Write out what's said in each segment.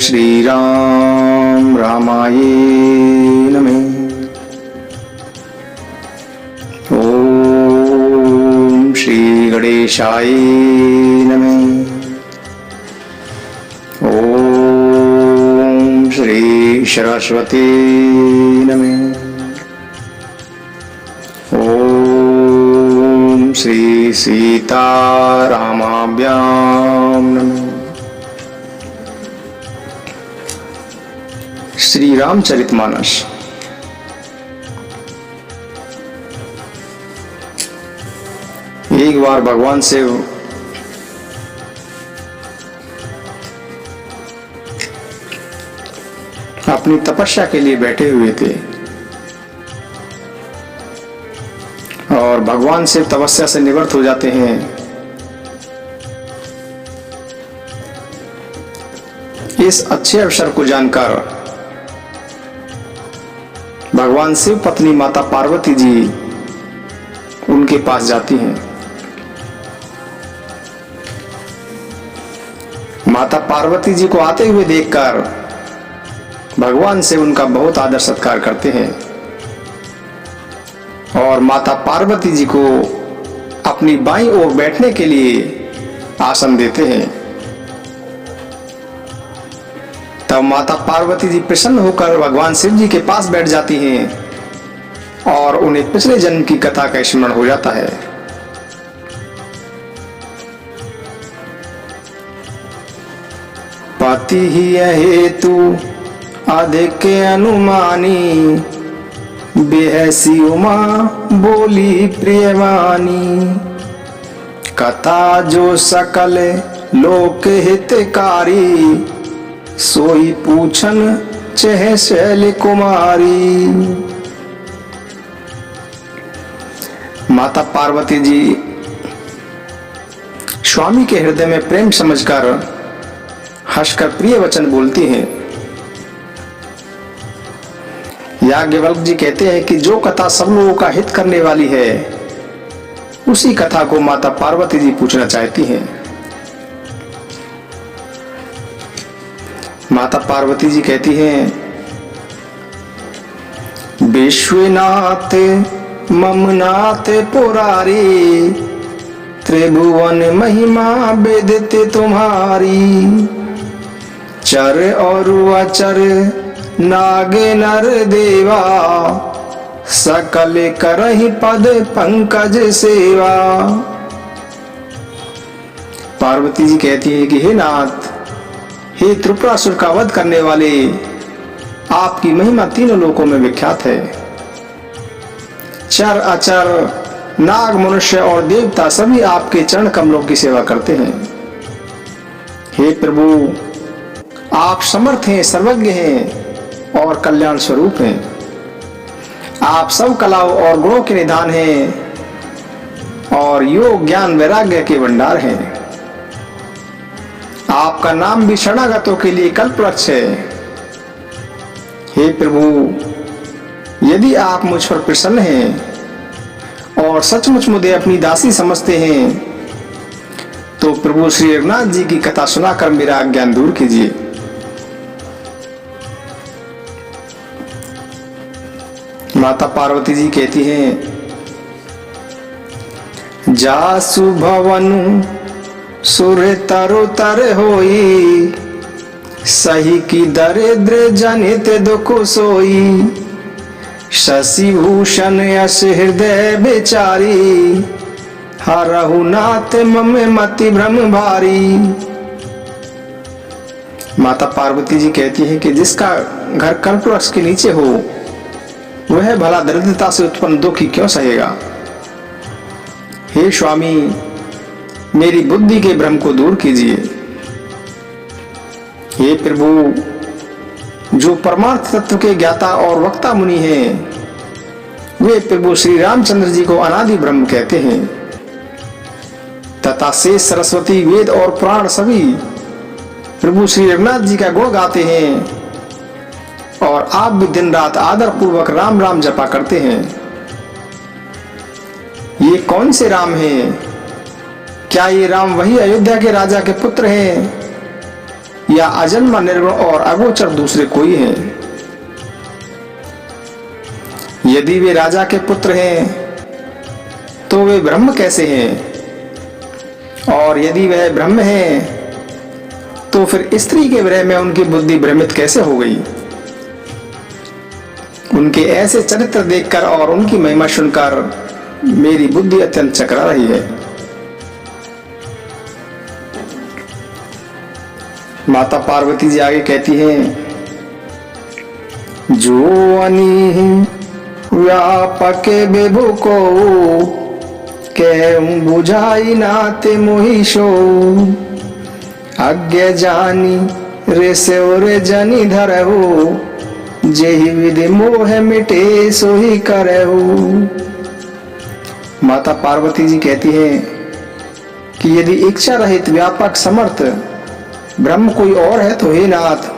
श्री राम रामाय नमः। ओम श्री गणेशाय नमः। ओम श्री सरस्वती नमः। ओम श्री सीतारामाभ्यां नमः। श्री रामचरितमानस एक बार भगवान शिव अपनी तपस्या के लिए बैठे हुए थे और भगवान शिव तपस्या से निवृत्त हो जाते हैं। इस अच्छे अवसर को जानकर भगवान शिव पत्नी माता पार्वती जी उनके पास जाती हैं। माता पार्वती जी को आते हुए देखकर भगवान शिव उनका बहुत आदर सत्कार करते हैं और माता पार्वती जी को अपनी बाईं ओर बैठने के लिए आसन देते हैं। तब माता पार्वती जी प्रसन्न होकर भगवान शिव जी के पास बैठ जाती हैं और उन्हें पिछले जन्म की कथा का स्मरण हो जाता है। पति ही हेतु अधिक अनुमानी, बेहसी उमा बोली प्रियवानी। कथा जो सकल लोक हितकारी, सोई पूछन चह शैल कुमारी। माता पार्वती जी स्वामी के हृदय में प्रेम समझकर हंसकर प्रिय वचन बोलती हैं। याज्ञवल्क्य जी कहते हैं कि जो कथा सब लोगों का हित करने वाली है उसी कथा को माता पार्वती जी पूछना चाहती हैं। माता पार्वती जी कहती हैं, विश्वनाथ ममनाथ पुरारी, त्रिभुवन महिमा वेदते तुम्हारी। चर और अचर नागे नर देवा, सकल करहि पद पंकज सेवा। पार्वती जी कहती है कि हे नाथ, हे त्रिपुरासुर का वध करने वाले, आपकी महिमा तीनों लोकों में विख्यात है। चर अचर नाग मनुष्य और देवता सभी आपके चरण कमलों की सेवा करते हैं। हे प्रभु, आप समर्थ हैं, सर्वज्ञ हैं और कल्याण स्वरूप हैं। आप सब कलाओं और गुणों के निधान हैं और योग ज्ञान वैराग्य के भंडार हैं। आपका नाम भी शरणागतों के लिए कल्पवृक्ष है। हे प्रभु, यदि आप मुझ पर प्रसन्न हैं और सचमुच मुझे अपनी दासी समझते हैं तो प्रभु श्री रघुनाथ जी की कथा सुनाकर मेरा अज्ञान दूर कीजिए। माता पार्वती जी कहती हैं, जासु भवन सुर तरु तर होई, सही की दरिद्र जनित दुख सोई। शशि भूषण यश हृदय बेचारी, हरहु नाथ मम मति भ्रम भारी। माता पार्वती जी कहती है कि जिसका घर कल्पवृक्ष के नीचे हो वह भला दरिद्रता से उत्पन्न दुख ही क्यों सहेगा। हे स्वामी, मेरी बुद्धि के भ्रम को दूर कीजिए। हे प्रभु, जो परमार्थ तत्व के ज्ञाता और वक्ता मुनि हैं वे प्रभु श्री रामचंद्र जी को अनादि ब्रह्म कहते हैं तथा शेष सरस्वती वेद और पुराण सभी प्रभु श्री रघुनाथ जी का गुण गाते हैं और आप भी दिन रात आदर पूर्वक राम राम जपा करते हैं। ये कौन से राम हैं? क्या ये राम वही अयोध्या के राजा के पुत्र हैं या अजन्मा निर्गुण और अगोचर दूसरे कोई हैं। यदि वे राजा के पुत्र हैं तो वे ब्रह्म कैसे हैं, और यदि वह ब्रह्म हैं तो फिर स्त्री के विरह में उनकी बुद्धि भ्रमित कैसे हो गई। उनके ऐसे चरित्र देखकर और उनकी महिमा सुनकर मेरी बुद्धि अत्यंत चकरा रही है। माता पार्वती जी आगे कहती हैं, जो अनी व्यापक बेबो को कहूं बुझाई नाते मोहिशो, अज्ञ जानी रे से रे जनी धरहु, जेहि विधि मोह मिटे सोही करहु। माता पार्वती जी कहती हैं कि यदि इच्छा रहित व्यापक समर्थ ब्रह्म कोई और है तो हे नाथ,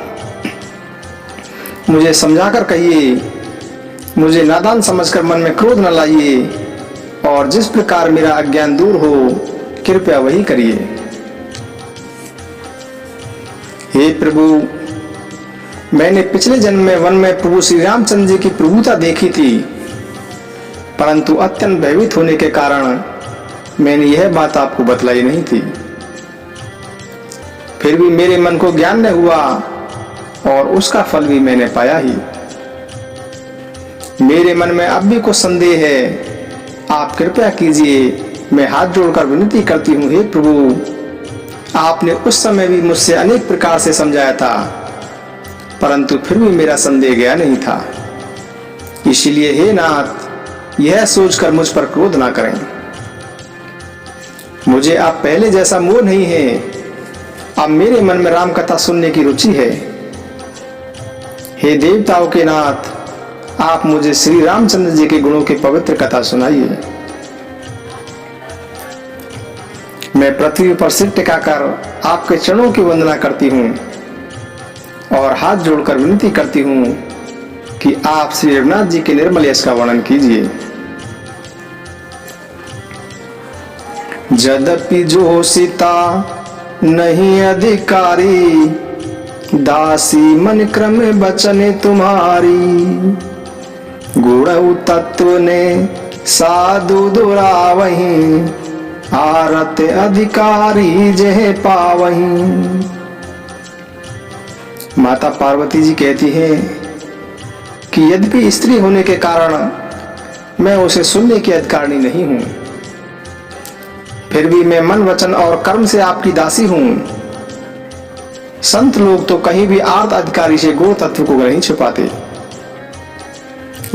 मुझे समझाकर कहिए, मुझे नादान समझकर मन में क्रोध न लाइए, और जिस प्रकार मेरा अज्ञान दूर हो कृपया वही करिए। हे प्रभु, मैंने पिछले जन्म में वन में प्रभु श्री रामचंद्र जी की प्रभुता देखी थी, परंतु अत्यंत भयभीत होने के कारण मैंने यह बात आपको बतलाई नहीं थी। फिर भी मेरे मन को ज्ञान न हुआ और उसका फल भी मैंने पाया ही। मेरे मन में अब भी कुछ संदेह है, आप कृपया कीजिए, मैं हाथ जोड़कर विनती करती हूँ। हे प्रभु, आपने उस समय भी मुझसे अनेक प्रकार से समझाया था, परंतु फिर भी मेरा संदेह गया नहीं था। इसलिए हे नाथ, यह सोचकर मुझ पर क्रोध ना करें। मुझे अब पहले जैसा मोह नहीं है, अब मेरे मन में राम कथा सुनने की रुचि है। हे देवताओं के नाथ, आप मुझे श्री रामचंद्र जी के गुणों की पवित्र कथा सुनाइए। मैं पृथ्वी पर सिर टिकाकर आपके चरणों की वंदना करती हूँ और हाथ जोड़कर विनती करती हूँ कि आप श्री रघुनाथ जी के निर्मल यश का वर्णन कीजिए। यद्यपि जो सीता नहीं अधिकारी, दासी मन क्रम बचने तुम्हारी, गुण तत्व ने साधु दुरावही, आरत अधिकारी जह पावही। माता पार्वती जी कहती हैं कि यद्यपि स्त्री होने के कारण मैं उसे सुनने की अधिकारिणी नहीं हूं, फिर भी मैं मन वचन और कर्म से आपकी दासी हूं। संत लोग तो कहीं भी आर्त अधिकारी से गुण तत्व को नहीं छुपाते।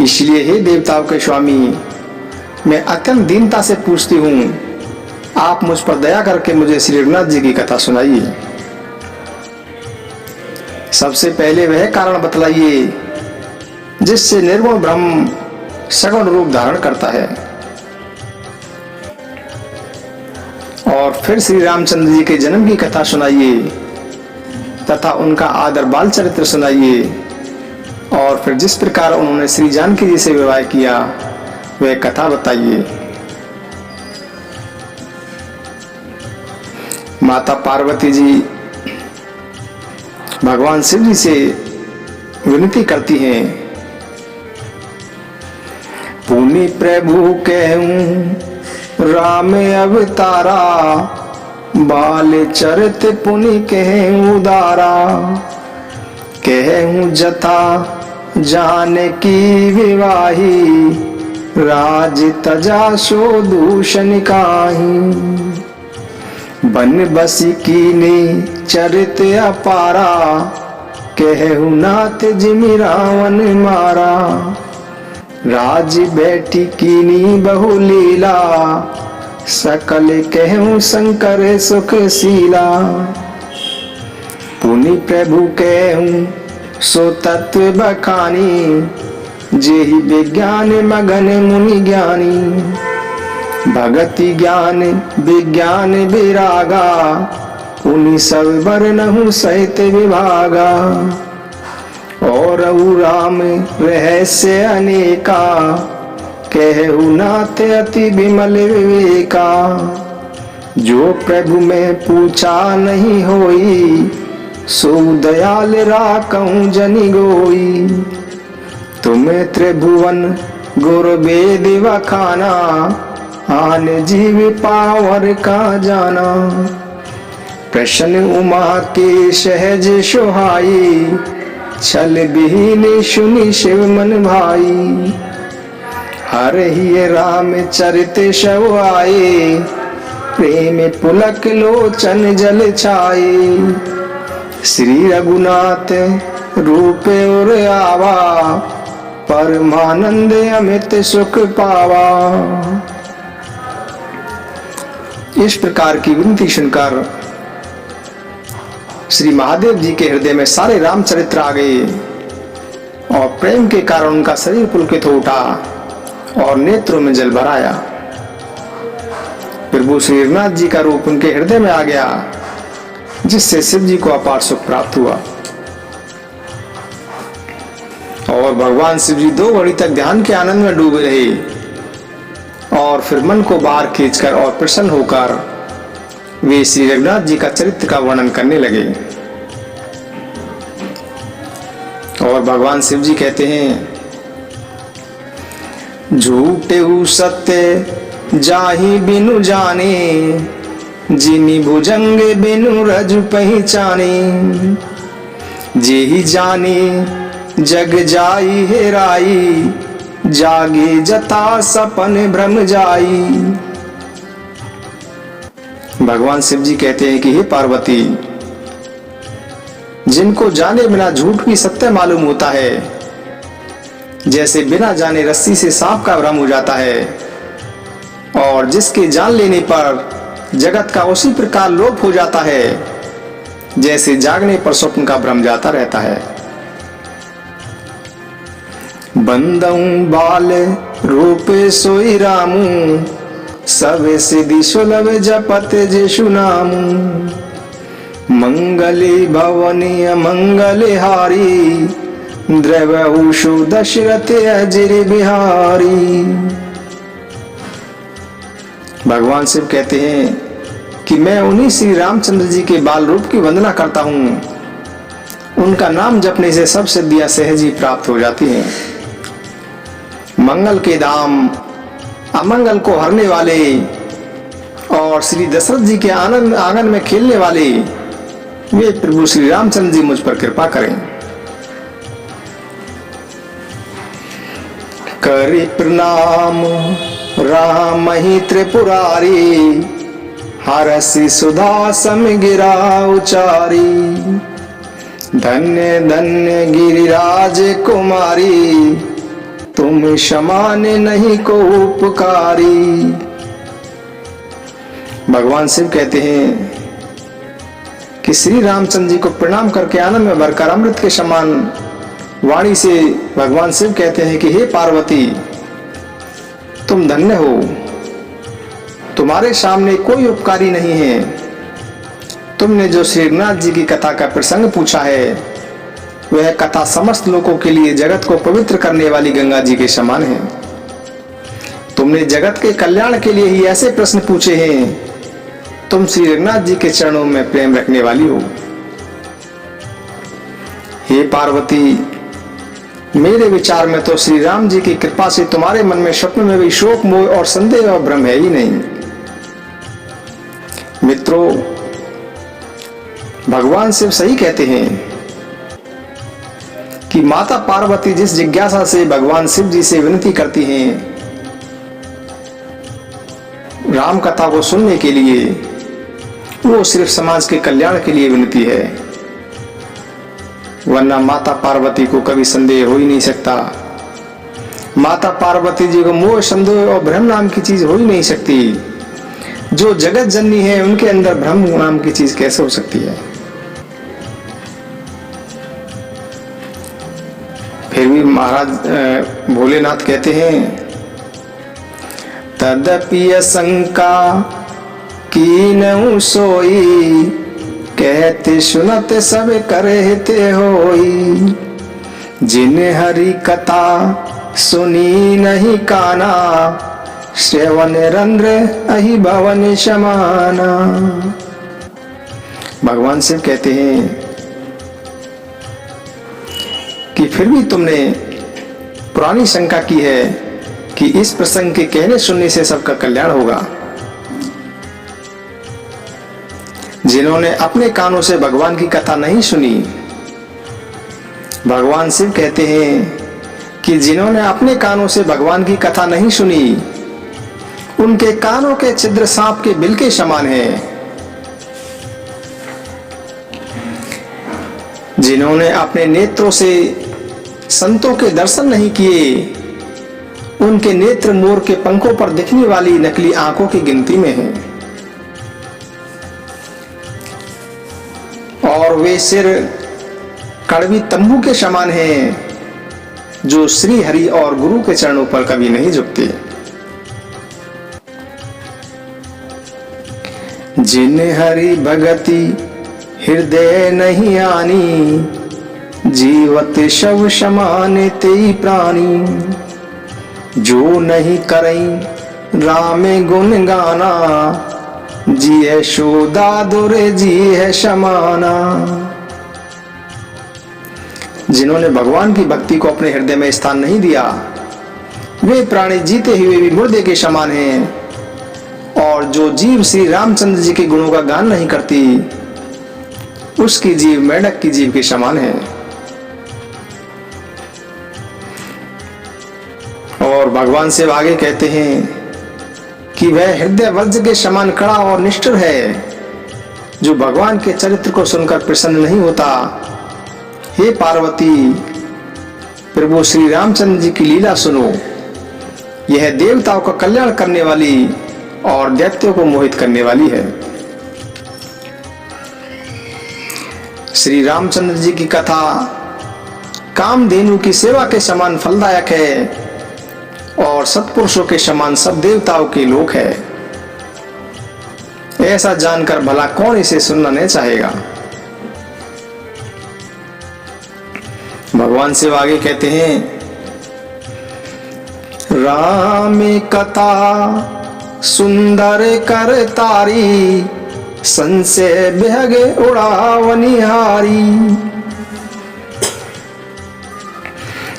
इसलिए हे देवताओं के स्वामी, मैं अत्यंत दीनता से पूछती हूँ, आप मुझ पर दया करके मुझे श्री रघुनाथ जी की कथा सुनाइए। सबसे पहले वह कारण बतलाइए जिससे निर्गुण ब्रह्म सगुण रूप धारण करता है, और फिर श्री रामचंद्र जी के जन्म की कथा सुनाइए तथा उनका आदर बाल चरित्र सुनाइए, और फिर जिस प्रकार उन्होंने श्री जानकी जी से विवाह किया वह कथा बताइए। माता पार्वती जी भगवान शिव जी से विनती करती हैं, पुनि प्रभु कहूं राम अवतारा, बाल चरित पुनि कहूं उदारा, कहूं जथा जानकी विवाही, राज तजा सो दूषण काहि, बन बसी कीनी चरित अपारा, कहूं नाथ जिमि रावण मारा, राज बैठी कीनी बहु लीला, सकल कहूं शंकर सुख शीला, पुनि प्रभु कहूं सो तत्व बखानी, जेहि विज्ञान मगन मुनि ज्ञानी, भगति ज्ञान विज्ञान विरागा, पुनि सब वर्णहु सहित विभागा, और राम रहस्य अनेका, कहु नाथ अति विमल विवेका, जो प्रभु में पूछा नहीं होई, सुदयाल राकहूँ जनि गोई, तुम्हें त्रिभुवन गुरु वेद वखाना, आन जीव पावर का जाना। प्रश्न उमा के सहज सोहाई, छल विहीन सुनि शिव मन भाई। हर ही राम चरित शव आए, प्रेम पुलक लोचन जल छाए। श्री रघुनाथ रूप और आवा, परमानंद अमित सुख पावा। इस प्रकार की विनती सुनकर श्री महादेव जी के हृदय में सारे रामचरित्र आ गए और प्रेम के कारण उनका शरीर पुलकित हो उठा और नेत्रों में जल भर आया। प्रभु श्री रघुनाथ जी का रूप उनके हृदय में आ गया, जिससे शिव जी को अपार सुख प्राप्त हुआ। और भगवान शिव जी 2 घड़ी तक ध्यान के आनंद में डूबे रहे और फिर मन को बाहर खींचकर और प्रसन्न होकर वे श्री रघुनाथ जी का चरित्र का वर्णन करने लगे। और भगवान शिव जी कहते हैं, झूठे हु सत्य जाहि बिनु जाने, जिनि भुजंग बिनु रजु पहचाने। जेहि जाने जग जाई हेराई, जागे जता सपन भ्रम जाई। भगवान शिव जी कहते हैं कि हे पार्वती, जिनको जाने बिना झूठ भी सत्य मालूम होता है, जैसे बिना जाने रस्सी से सांप का भ्रम हो जाता है, और जिसके जान लेने पर जगत का उसी प्रकार लोप हो जाता है, जैसे जागने पर स्वप्न का भ्रम जाता रहता है। बंदऊं बाल रूप सोई रामू, सब सिद्धि सुलभ जपत जेषु नामू। मंगले भवनी अमंगले हारी, द्रवहुषु दशरथ अजर बिहारी। भगवान शिव कहते हैं कि मैं उन्हीं श्री रामचंद्र जी के बाल रूप की वंदना करता हूँ। उनका नाम जपने से सब सिद्धियां सहज ही प्राप्त हो जाती हैं। मंगल के धाम, अमंगल को हरने वाले और श्री दशरथ जी के आनंद आंगन में खेलने वाले वे प्रभु श्री रामचंद्र जी मुझ पर कृपा करें। करि प्रणाम राम ही त्रिपुरारी, हरसि सुधा सम गिरा उचारी। धन्य धन्य गिरिराज कुमारी, तुम समान नहीं को उपकारी। भगवान शिव कहते हैं कि श्री रामचंद्र जी को प्रणाम करके आनंद में भरकर अमृत के समान वाणी से भगवान शिव कहते हैं कि हे पार्वती, तुम धन्य हो, तुम्हारे सामने कोई उपकारी नहीं है। तुमने जो श्री रघुनाथ जी की कथा का प्रसंग पूछा है, वह कथा समस्त लोगों के लिए जगत को पवित्र करने वाली गंगा जी के समान है। तुमने जगत के कल्याण के लिए ही ऐसे प्रश्न पूछे हैं। तुम श्री रघुनाथ जी के चरणों में प्रेम रखने वाली हो। हे पार्वती, मेरे विचार में तो श्री राम जी की कृपा से तुम्हारे मन में स्वप्न में भी शोक, मोह और संदेह और भ्रम है ही नहीं। मित्रों, भगवान शिव सही कहते हैं कि माता पार्वती जिस जिज्ञासा से भगवान शिव जी से विनती करती हैं राम कथा को सुनने के लिए, वो सिर्फ समाज के कल्याण के लिए विनती है, वरना माता पार्वती को कभी संदेह हो ही नहीं सकता। माता पार्वती जी को मोह, संदेह और भ्रम नाम की चीज हो ही नहीं सकती। जो जगत जननी है, उनके अंदर भ्रम नाम की चीज कैसे हो सकती है। फिर भी महाराज भोलेनाथ कहते हैं, तदपि शंका कीनहु सोई, कहते सुनत सब करते होई। जिन हरि कथा सुनी नहीं काना, श्रवण रंध्र अहि भवन समाना। भगवान शिव कहते हैं फिर भी तुमने पुरानी शंका की है कि इस प्रसंग के कहने सुनने से सबका कल्याण होगा। जिन्होंने अपने कानों से भगवान की कथा नहीं सुनी, भगवान शिव कहते हैं कि जिन्होंने अपने कानों से भगवान की कथा नहीं सुनी, उनके कानों के छिद्र सांप के बिल के समान हैं। जिन्होंने अपने नेत्रों से संतों के दर्शन नहीं किए, उनके नेत्र मोर के पंखों पर दिखने वाली नकली आंखों की गिनती में हैं। और वे सिर कड़वी तंबू के समान हैं, जो श्री हरि और गुरु के चरणों पर कभी नहीं झुकते। जिन हरि भगति हृदय नहीं आनी, जीवत शव समान तेई प्राणी। जो नहीं करई राम गुण गाना, जिये शोदा दुरे जी है समाना। जिन्होंने भगवान की भक्ति को अपने हृदय में स्थान नहीं दिया, वे प्राणी जीते हुए भी मुर्दे के समान हैं। और जो जीव श्री रामचंद्र जी के गुणों का गान नहीं करती, उसकी जीव मेंढक की जीव के समान है। और भगवान से आगे कहते हैं कि वह हृदय वज्र के समान कड़ा और निष्ठुर है, जो भगवान के चरित्र को सुनकर प्रसन्न नहीं होता। हे पार्वती, प्रभु श्री रामचंद्र जी की लीला सुनो। यह देवताओं का कल्याण करने वाली और दैत्यों को मोहित करने वाली है। श्री रामचंद्र जी की कथा कामधेनु की सेवा के समान फलदायक है और सत्पुरुषों के समान सब देवताओं के लोक है। ऐसा जानकर भला कौन इसे सुनना नहीं चाहेगा। भगवान शिव आगे कहते हैं, राम कथा सुंदर कर तारी, संशय बेहगे उड़ावनिहारी।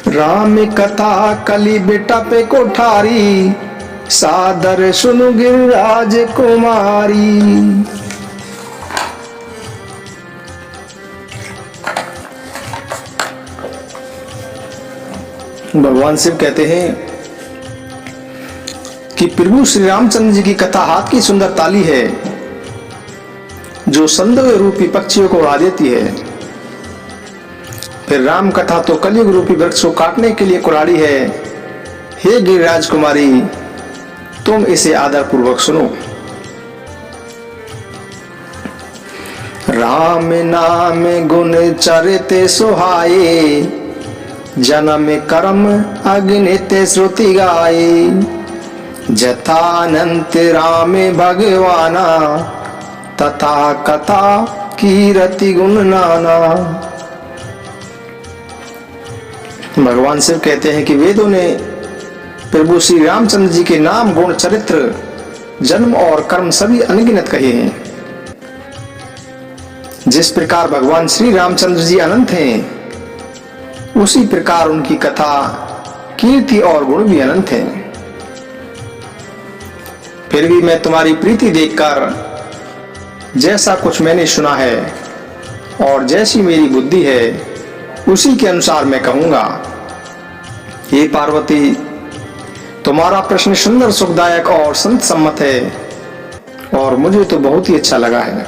राम कथा कली बेटा पे कोठारी, सादर सुनु गिरिराज कुमारी। भगवान शिव कहते हैं कि प्रभु श्री रामचंद्र जी की कथा हाथ की सुंदर ताली है, जो संदेह रूपी पक्षियों को उड़ा देती है। फिर राम कथा तो कलयुग रूपी वृक्ष को काटने के लिए कुल्हाड़ी है। हे गिरिराज कुमारी, तुम इसे आदर पूर्वक सुनो। राम नाम गुण चरिते सुहाए, जन्म कर्म अग्निते श्रुति गाये। जथानंत राम भगवाना, तथा कथा कीरति गुण नाना। भगवान शिव कहते हैं कि वेदों ने प्रभु श्री रामचंद्र जी के नाम गुण चरित्र जन्म और कर्म सभी अनगिनत कहे हैं। जिस प्रकार भगवान श्री रामचंद्र जी अनंत हैं, उसी प्रकार उनकी कथा कीर्ति और गुण भी अनंत हैं। फिर भी मैं तुम्हारी प्रीति देखकर जैसा कुछ मैंने सुना है और जैसी मेरी बुद्धि है, उसी के अनुसार मैं कहूंगा। हे पार्वती, तुम्हारा प्रश्न सुंदर सुखदायक और संत सम्मत है और मुझे तो बहुत ही अच्छा लगा है।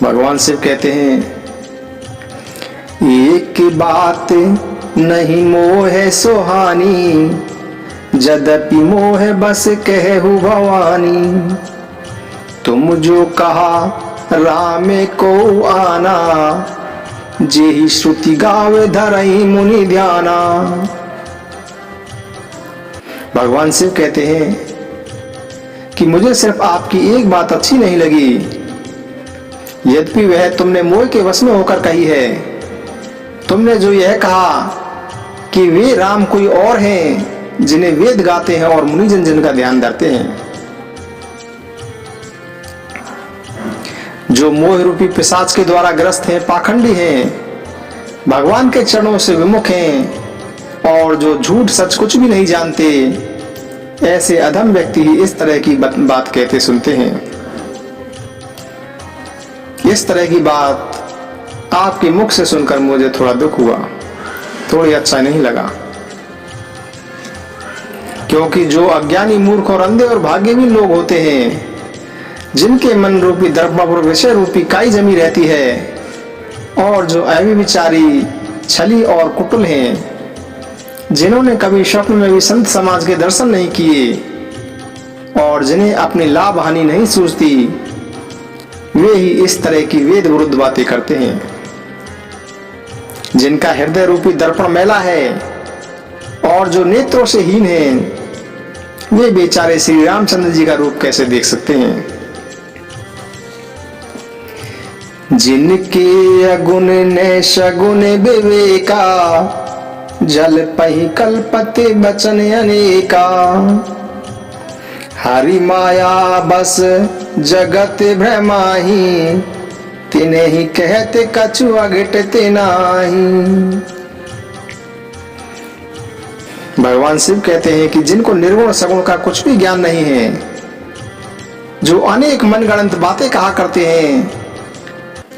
भगवान शिव कहते हैं, एक बात नहीं मोह सुहानी, जदपि मोह बस कहु भवानी। तुम जो कहा राम को आना, जेहि श्रुति गावे धरई मुनि ध्याना। भगवान शिव कहते हैं कि मुझे सिर्फ आपकी एक बात अच्छी नहीं लगी, यद्यपि वह तुमने मोह के वश में होकर कही है। तुमने जो यह कहा कि वे राम कोई और हैं, जिन्हें वेद गाते हैं और मुनिजन जिनका ध्यान धरते हैं, जो मोह रूपी पिशाच के द्वारा ग्रस्त हैं, पाखंडी हैं, भगवान के चरणों से विमुख हैं और जो झूठ सच कुछ भी नहीं जानते, ऐसे अधम व्यक्ति ही इस तरह की बात कहते सुनते हैं। इस तरह की बात आपके मुख से सुनकर मुझे थोड़ा दुख हुआ, थोड़ी अच्छा नहीं लगा, क्योंकि जो अज्ञानी, मूर्ख और अंधे और भाग्यहीन लोग होते हैं, जिनके मन रूपी दर्पण पर विषय रूपी काई जमी रहती है, और जो अविचारी, छली और कुटिल हैं, जिन्होंने कभी स्वप्न में भी संत समाज के दर्शन नहीं किए और जिन्हें अपनी लाभ हानि नहीं सूझती, वे ही इस तरह की वेद विरुद्ध बातें करते हैं। जिनका हृदय रूपी दर्पण मैला है और जो नेत्रों से हीन हैं, वे बेचारे श्री रामचंद्र जी का रूप कैसे देख सकते हैं। जिनके अगुण ने सगुण विवेका, जल पही कल्पते बचन अनेका। हरि माया बस जगत भ्रमाही, तिने ही कहते कछु अघटते नाही। भगवान शिव कहते हैं कि जिनको निर्गुण सगुण का कुछ भी ज्ञान नहीं है, जो अनेक मनगढ़ंत बातें कहा करते हैं,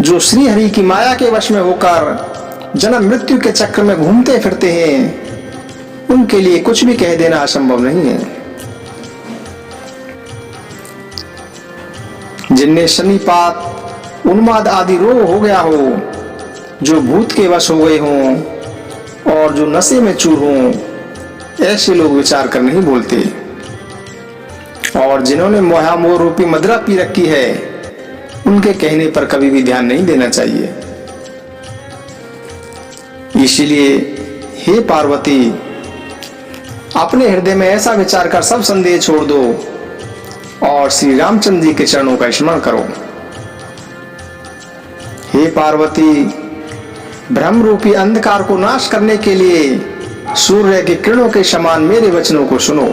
जो श्री हरि की माया के वश में होकर जन्म मृत्यु के चक्र में घूमते फिरते हैं, उनके लिए कुछ भी कह देना असंभव नहीं है। जिनमें शनिपात, उन्माद आदि रोग हो गया हो, जो भूत के वश हो गए हों और जो नशे में चूर हों, ऐसे लोग विचार कर नहीं बोलते। और जिन्होंने मोह रूपी मदिरा पी रखी है, उनके कहने पर कभी भी ध्यान नहीं देना चाहिए। इसलिए हे पार्वती, अपने हृदय में ऐसा विचार कर सब संदेह छोड़ दो और श्री रामचंद्र जी के चरणों का स्मरण करो। हे पार्वती, ब्रह्म रूपी अंधकार को नाश करने के लिए सूर्य की किरणों के समान मेरे वचनों को सुनो।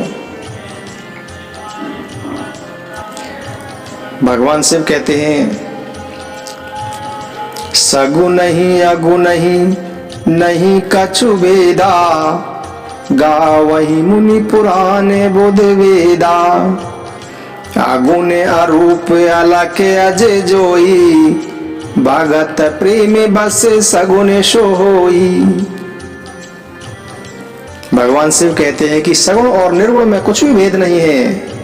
भगवान शिव कहते हैं, सगुन ही अगुन ही नहीं कछु वेदा, गावहि मुनि पुराने बोध वेदा। अगुण अरूप अलख अजय जोई, भगत प्रेम बस सगुन सो होई। भगवान शिव कहते हैं कि सगुण और निर्गुण में कुछ भी भेद नहीं है।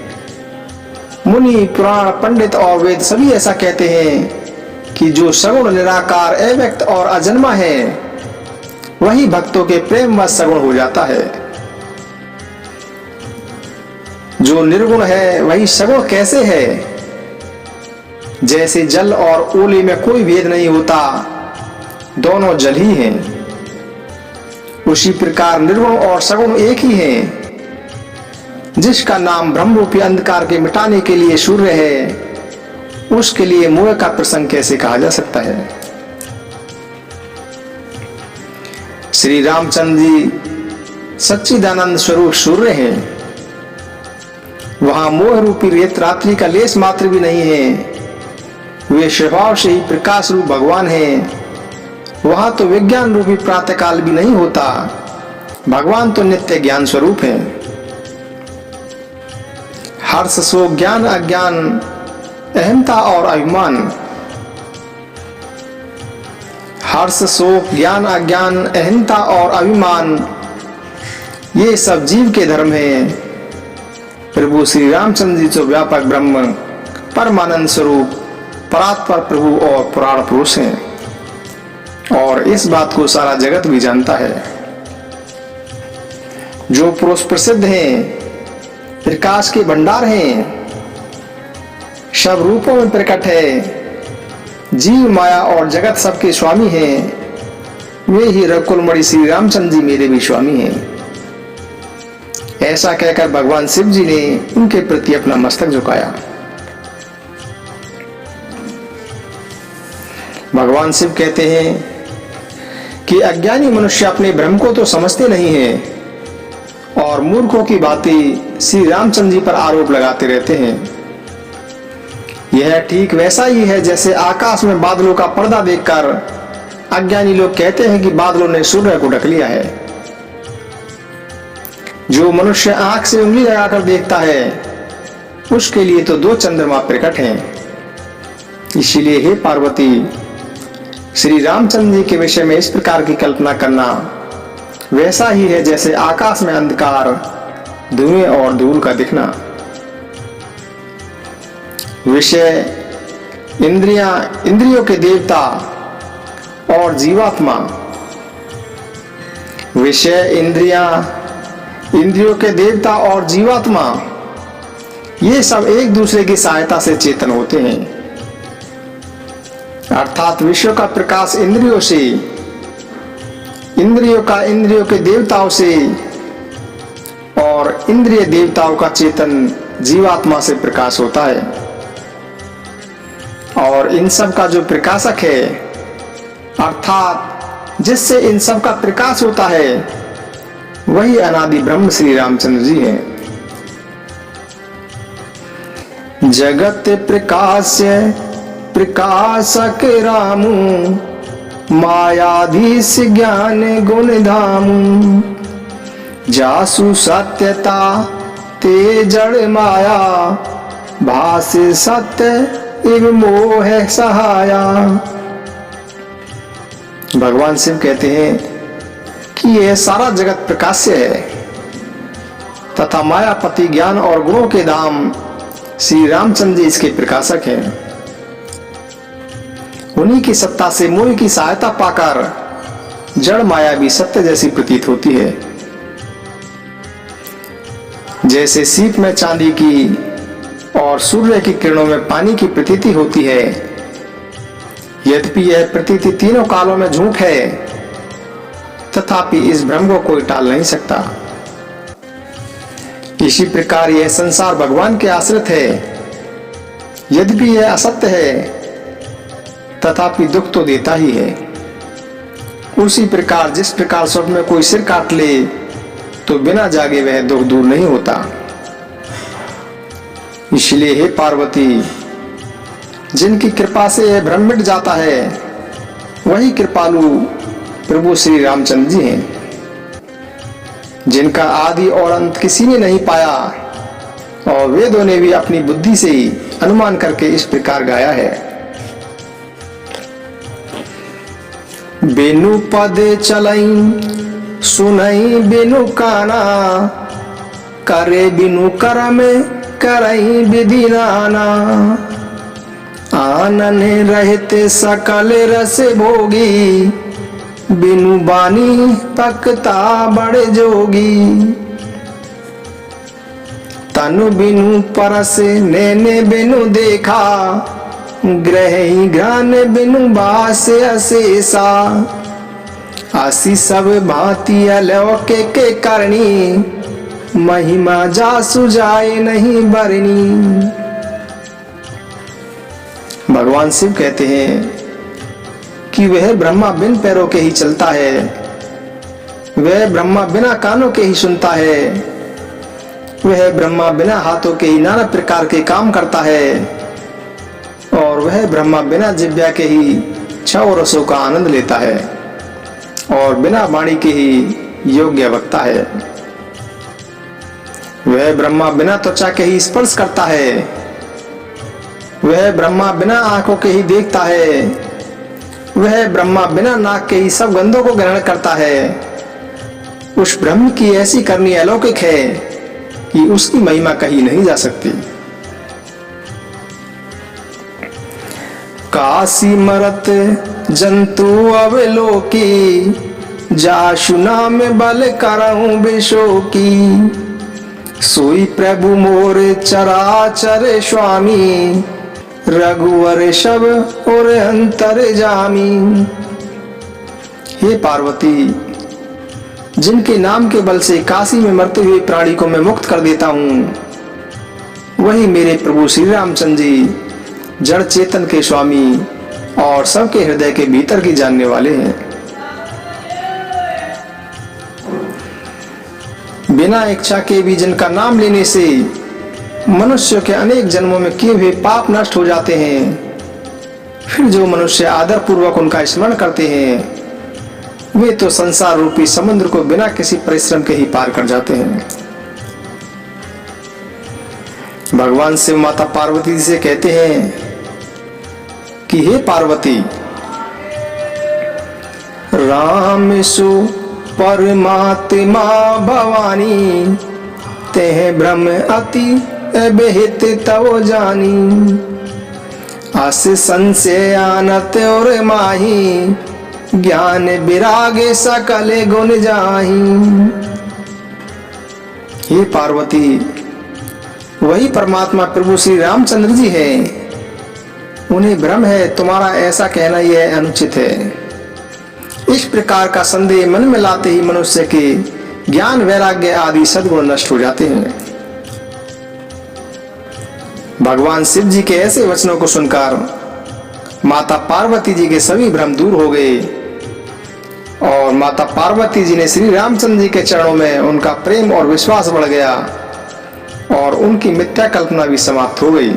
मुनि, पुराण, पंडित और वेद सभी ऐसा कहते हैं कि जो सगुण, निराकार, अव्यक्त और अजन्मा है, वही भक्तों के प्रेम व सगुण हो जाता है। जो निर्गुण है वही सगुण कैसे है? जैसे जल और ओले में कोई भेद नहीं होता, दोनों जल ही हैं, उसी प्रकार निर्गुण और सगुण एक ही हैं। जिसका नाम ब्रह्म रूपी अंधकार के मिटाने के लिए सूर्य है, उसके लिए मोह का प्रसंग कैसे कहा जा सकता है? श्री रामचंद्र जी सच्चिदानंद स्वरूप सूर्य हैं। वहां मोह रूपी रेत रात्रि का लेस मात्र भी नहीं है। वे स्वभाव से ही प्रकाश रूप भगवान हैं। वहां तो विज्ञान रूपी प्रातःकाल भी नहीं होता। भगवान तो नित्य ज्ञान स्वरूप है। हर्ष, शोक, ज्ञान, अज्ञान, अहंता और अभिमान। हर्ष, शोक, ज्ञान, अज्ञान, अहंता और अभिमान, ये सब जीव के धर्म हैं। प्रभु श्री रामचंद्र जी तो व्यापक ब्रह्म, परमानंद स्वरूप, परात्पर प्रभु और पुराण पुरुष हैं और इस बात को सारा जगत भी जानता है। जो पुरुष प्रसिद्ध हैं, प्रकाश के भंडार हैं, सब रूपों में प्रकट है, जीव, माया और जगत सबके स्वामी हैं, वे ही रघुकुलमणि श्री रामचंद्र जी मेरे भी स्वामी हैं। ऐसा कहकर भगवान शिव जी ने उनके प्रति अपना मस्तक झुकाया। भगवान शिव कहते हैं कि अज्ञानी मनुष्य अपने ब्रह्म को तो समझते नहीं है और मूर्खों की बातें श्री रामचंद्र जी पर आरोप लगाते रहते हैं। यह ठीक वैसा ही है जैसे आकाश में बादलों का पर्दा देखकर अज्ञानी लोग कहते हैं कि बादलों ने सूर्य को ढक लिया है। जो मनुष्य आंख से उंगली लगाकर देखता है उसके लिए तो 2 चंद्रमा प्रकट हैं। इसीलिए हे पार्वती, श्री रामचंद्र जी के विषय में इस प्रकार की कल्पना करना वैसा ही है जैसे आकाश में अंधकार, धुएं और धूल का दिखना। विषय इंद्रियों के देवता और जीवात्मा। विषय इंद्रियों के देवता और जीवात्मा, ये सब एक दूसरे की सहायता से चेतन होते हैं। अर्थात विश्व का प्रकाश इंद्रियों से, इंद्रियों के देवताओं से और इंद्रिय देवताओं का चेतन जीवात्मा से प्रकाश होता है। और इन सब का जो प्रकाशक है, अर्थात जिससे इन सब का प्रकाश होता है, वही अनादि ब्रह्म श्री रामचंद्र जी हैं। जगत प्रकाशक रामू, मायाधीश ज्ञान गुण धामू। जासु सत्यता ते जड़ माया, भास सत्य इव मोह सहाया। भगवान शिव कहते हैं कि यह सारा जगत प्रकाश्य है तथा मायापति ज्ञान और गुणों के धाम श्री रामचंद्र जी इसके प्रकाशक हैं। उन्हीं की सत्ता से मोह की सहायता पाकर जड़ माया भी सत्य जैसी प्रतीत होती है। जैसे सीप में चांदी की और सूर्य की किरणों में पानी की प्रतीति होती है, यद्यपि यह प्रतीति तीनों कालों में झूठ है, तथापि इस भ्रम को कोई टाल नहीं सकता। इसी प्रकार यह संसार भगवान के आश्रित है, यद्यपि यह असत्य है, तथापि दुख तो देता ही है। उसी प्रकार जिस प्रकार स्वप्न में कोई सिर काट ले तो बिना जागे वह दुख दूर नहीं होता। इसलिए हे पार्वती, जिनकी कृपा से यह भ्रम मिट जाता है, वही कृपालु प्रभु श्री रामचंद्र जी हैं, जिनका आदि और अंत किसी ने नहीं पाया और वेदों ने भी अपनी बुद्धि से ही अनुमान करके इस प्रकार गाया है। बिनु पद चलई सुनई बिनु काना, करे बिनु करम करई विधि नाना। आनन रहते सकल रस भोगी, बिनु बानी पकता बड़े जोगी। तनु बिनु परस नैने बिनु देखा, ग्रही घ्राण बिनु बास अशेषा। आसी सब भांति अलौकिक के करनी, महिमा जासु जाए नहीं बरनी। भगवान शिव कहते हैं कि वह ब्रह्मा बिन पैरों के ही चलता है, वह ब्रह्मा बिना कानों के ही सुनता है, वह ब्रह्मा बिना हाथों के ही नाना प्रकार के काम करता है, और वह ब्रह्मा बिना जिह्वा के ही 6 रसों का आनंद लेता है, और बिना वाणी के ही योग्य वक्ता है। वह ब्रह्मा बिना त्वचा के ही स्पर्श करता है, वह ब्रह्मा बिना आंखों के ही देखता है, वह ब्रह्मा बिना नाक के ही सब गंधों को ग्रहण करता है। उस ब्रह्म की ऐसी करनी अलौकिक है कि उसकी महिमा कही नहीं जा सकती। काशी मरत जंतु अवलोकी, जाशु नाम बल करऊं बिशोकी। सोई प्रभु मोर चराचर स्वामी, रघुवर शब और अंतर जामी। हे पार्वती, जिनके नाम के बल से काशी में मरते हुए प्राणी को मैं मुक्त कर देता हूँ, वही मेरे प्रभु श्री रामचंद्र जी जड़ चेतन के स्वामी और सबके हृदय के भीतर की जानने वाले हैं। बिना इच्छा के भी जिनका नाम लेने से मनुष्य के अनेक जन्मों में किए हुए पाप नष्ट हो जाते हैं, फिर जो मनुष्य आदर पूर्वक उनका स्मरण करते हैं वे तो संसार रूपी समुद्र को बिना किसी परिश्रम के ही पार कर जाते हैं। भगवान शिव माता पार्वती जी से कहते हैं कि हे पार्वती, राम सु परमात्मा भवानी, तेह ब्रह्म अति बेहित तव जानी, अस संशय आनत और माही, ज्ञान विरागे सकल गुण जाही। हे पार्वती, वही परमात्मा प्रभु श्री रामचंद्र जी हैं, उन्हें भ्रम है, तुम्हारा ऐसा कहना यह अनुचित है। इस प्रकार का संदेह मन में लाते ही मनुष्य के ज्ञान वैराग्य आदि सद्गुण नष्ट हो जाते हैं। भगवान शिव जी के ऐसे वचनों को सुनकर माता पार्वती जी के सभी भ्रम दूर हो गए और माता पार्वती जी ने श्री रामचंद्र जी के चरणों में उनका प्रेम और विश्वास बढ़ गया और उनकी मिथ्या कल्पना भी समाप्त हो गई।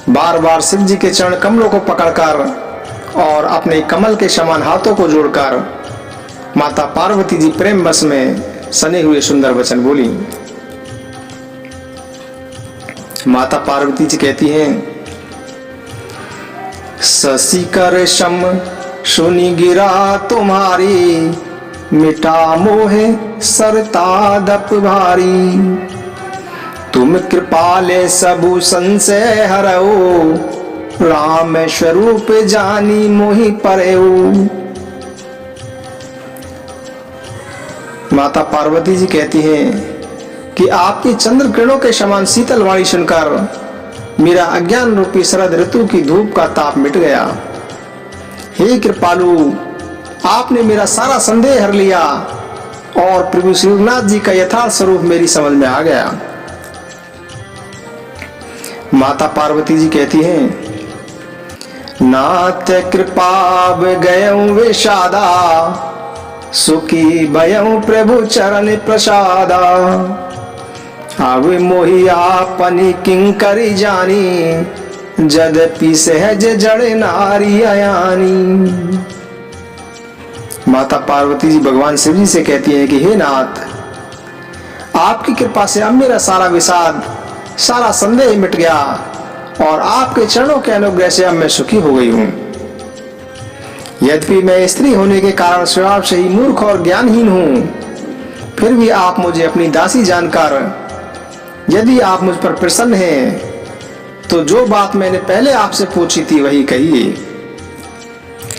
बार बार शिव जी के चरण कमलों को पकड़कर और अपने कमल के समान हाथों को जोड़कर माता पार्वती जी प्रेम बस में सने हुए सुंदर वचन बोली। माता पार्वती जी कहती हैं, शशि कर शम सुनी गिरा तुम्हारी, मिटा मोहे सरता दप भारी, तुम कृपाले सबु संशय हरऊ, राम स्वरूप जानी मोहि परेऊ। माता पार्वती जी कहती हैं कि आपकी चंद्र किरणों के समान शीतल वाणी सुनकर मेरा अज्ञान रूपी शरद ऋतु की धूप का ताप मिट गया। हे कृपालु, आपने मेरा सारा संदेह हर लिया और प्रभु श्रीनाथ जी का यथार्थ स्वरूप मेरी समझ में आ गया। माता पार्वती जी कहती हैं, नाथ कृपाब गयऊं विषादा, सुखी भयऊं प्रभु चरण प्रसादा, अब मोहि आपनी किंकरी जानी, जदपि सहज जड़ नारी अयानी। माता पार्वती जी भगवान शिव जी से कहती हैं कि हे नाथ, आपकी कृपा से अब मेरा सारा विषाद, सारा संदेह मिट गया और आपके चरणों के अनुग्रह से अब मैं सुखी हो गई हूँ। यद्यपि मैं स्त्री होने के कारण स्वभाव से ही मूर्ख और ज्ञानहीन हूँ, फिर भी आप मुझे अपनी दासी जानकर यदि आप मुझ पर प्रसन्न हैं तो जो बात मैंने पहले आपसे पूछी थी वही कहिए।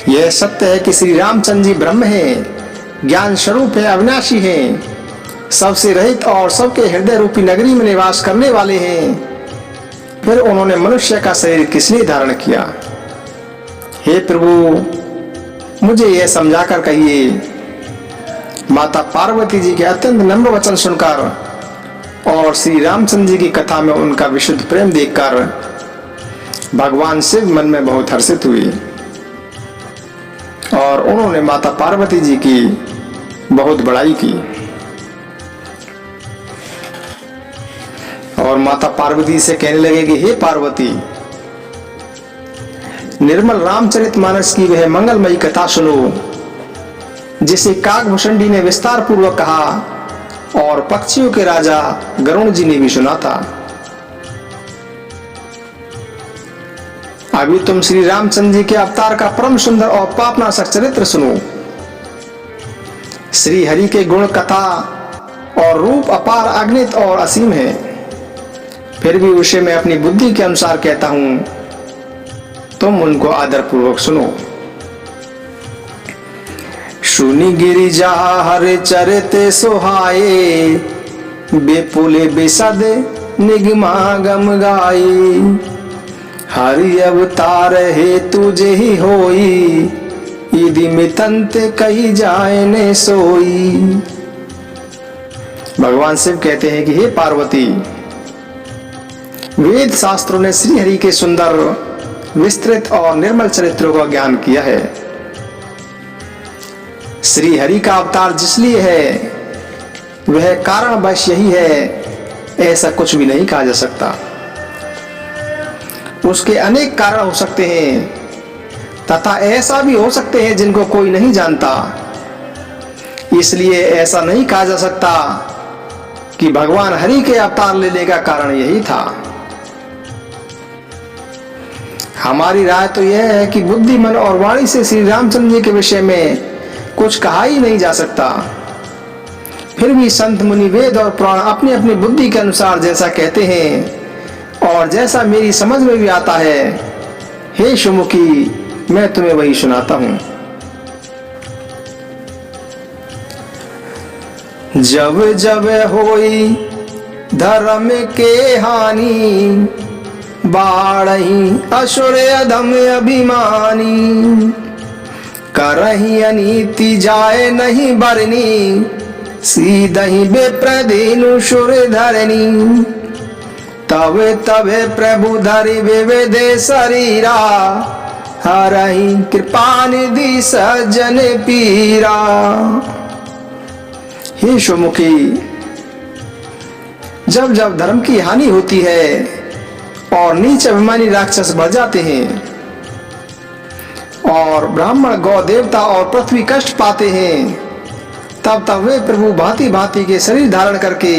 यह सत्य है कि श्री रामचंद्र जी ब्रह्म हैं, ज्ञान स्वरूप है, अविनाशी हैं, सबसे रहित और सबके हृदय रूपी नगरी में निवास करने वाले हैं। फिर उन्होंने मनुष्य का शरीर किस लिए धारण किया? हे प्रभु, मुझे यह समझाकर कहिए। माता पार्वती जी के अत्यंत नम्र वचन सुनकर और श्री रामचंद्र जी की कथा में उनका विशुद्ध प्रेम देखकर भगवान शिव मन में बहुत हर्षित हुए और उन्होंने माता पार्वती जी की बहुत बड़ाई की। और माता पार्वती से कहने लगे कि हे पार्वती, निर्मल रामचरितमानस की वह मंगलमयी कथा सुनो जिसे काकभूषणी ने विस्तार पूर्वक कहा और पक्षियों के राजा गरुण जी ने भी सुना था। अभी तुम श्री रामचंद्र जी के अवतार का परम सुंदर और पापनाशक चरित्र सुनो। श्री हरि के गुण कथा और रूप अपार, अगणित और असीम है, फिर भी उसे मैं अपनी बुद्धि के अनुसार कहता हूं, तुम उनको आदर पूर्वक सुनो। सुनी गिरिजा हर चरिते सुहाए, बेपुल बिसद निगमागम गाई, हरि अवतार हे तुझे ही होई, यदि मितंत कही जाए ने सोई। भगवान शिव कहते हैं कि हे पार्वती, वेद शास्त्रों ने श्री हरि के सुंदर, विस्तृत और निर्मल चरित्रों का ज्ञान किया है। श्री हरि का अवतार जिसलिए है वह कारणवश यही है, ऐसा कुछ भी नहीं कहा जा सकता। उसके अनेक कारण हो सकते हैं तथा ऐसा भी हो सकते हैं जिनको कोई नहीं जानता। इसलिए ऐसा नहीं कहा जा सकता कि भगवान हरि के अवतार लेने का कारण यही था। हमारी राय तो यह है कि बुद्धि, मन और वाणी से श्री रामचंद्र जी के विषय में कुछ कहा ही नहीं जा सकता। फिर भी संत, मुनि, वेद और पुराण अपनी अपनी बुद्धि के अनुसार जैसा कहते हैं और जैसा मेरी समझ में भी आता है, हे सुमुखी, मैं तुम्हें वही सुनाता हूं। जब जब होई धर्म के हानि, बाढ़ही असुर अधम अभिमानी, करही अनीति जाए नहीं बरनी, सीधही बेप्रदीनु सुर धरनी, तब तब प्रभु धरि विविधे शरीरा, हरहि कृपा निधि सज्जन पीरा। हे सुमुखी, जब जब धर्म की हानि होती है और नीच अभिमानी राक्षस बढ़ जाते हैं और ब्राह्मण, गौ, देवता और पृथ्वी कष्ट पाते हैं, तब तब वे प्रभु भांति भांति के शरीर धारण करके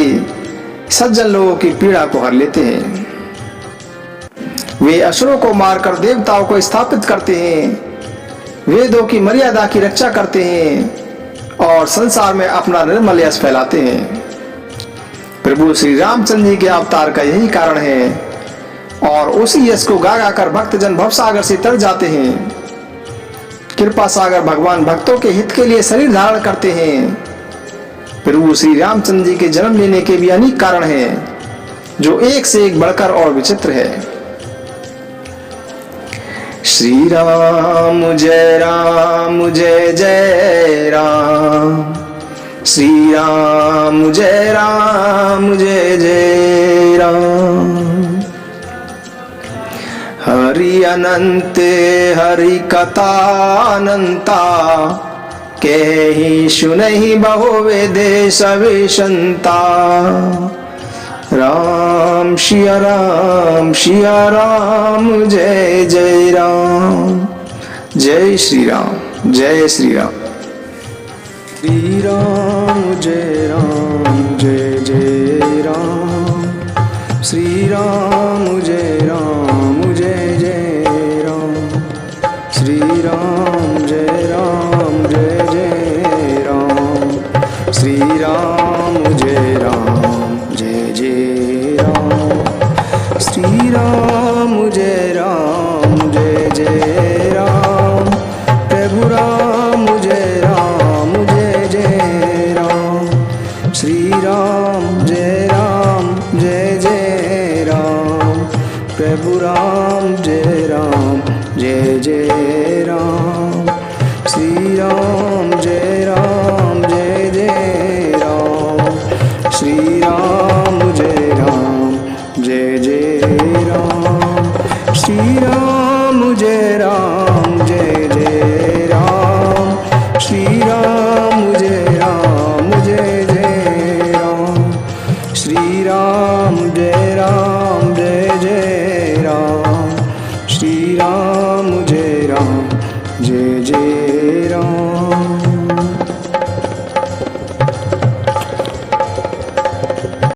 सज्जन लोगों की पीड़ा को हर लेते हैं। वे असुरों को मारकर देवताओं को स्थापित करते हैं, वेदों की मर्यादा की रक्षा करते हैं और संसार में अपना निर्मल यश फैलाते हैं। प्रभु श्री रामचंद्र जी के अवतार का यही कारण है और उसी यश को गा गा कर भक्तजन भवसागर से तर जाते हैं। कृपा सागर भगवान भक्तों के हित के लिए शरीर धारण करते हैं। प्रभु श्री रामचंद्र जी के जन्म लेने के भी अनेक कारण हैं जो एक से एक बढ़कर और विचित्र है। श्री राम जय जय राम, श्री राम जय जय राम। हरि अनंत हरि कथा अनंता, केहि सुनहि बहु देश विषंता। राम सिया राम जय जय राम। जय श्री राम, जय श्री राम। श्री राम जय जय राम, श्री राम जय जय राम, श्री राम जय जय राम, श्री राम जय जय राम, श्री राम जय जय राम, प्रभु राम जय जय राम, श्री राम जय जय राम, प्रभु राम जय जय राम, श्री राम जय जय राम, श्री राम जय जय